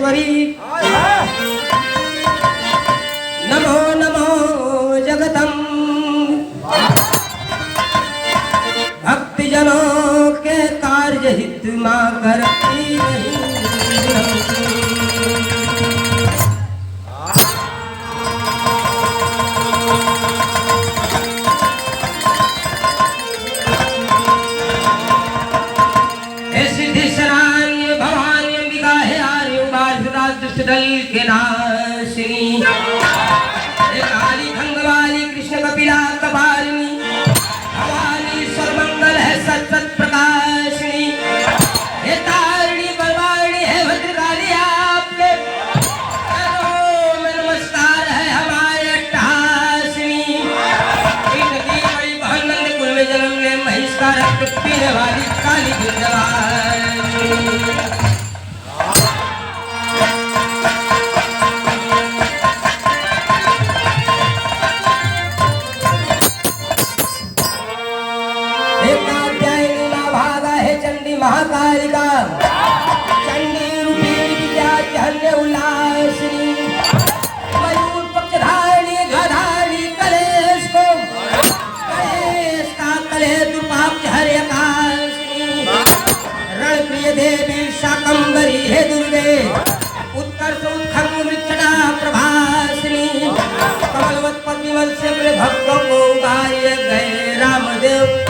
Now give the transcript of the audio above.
परमेश्वरी नमो नमो जगदम्ब भक्तजनों के कार्य हित मां करती नहीं। दल के नाशिनी काली भंगवाली कृष्ण कपिला कपालिनी भवानी सर्वमंगल है सत सत प्रकाशिनी हे तारिणी बलवानी है भद्रकाली आपके नमस्कार है हमारे अट्टहासिनी इनकी बड़ी बहन नंद कुल में जन्म ले महिष का रक्त पीने वाली काली भद्रकाली। महाकालिका चंडी रूपी विद्या जहन्य उल्लासिनी मयूर पक्षधारिणी गधारिणी कलेश को कलेश का कलेश दुर्पाप हरे आकाशिनी रण प्रिय देवी शाकंभरी हे दुर्गे उत्कर्ष उत्खंग वृक्षणा प्रभासिनी कमलवत पद्मवत से अपने भक्तों को उगारिए गए रामदेव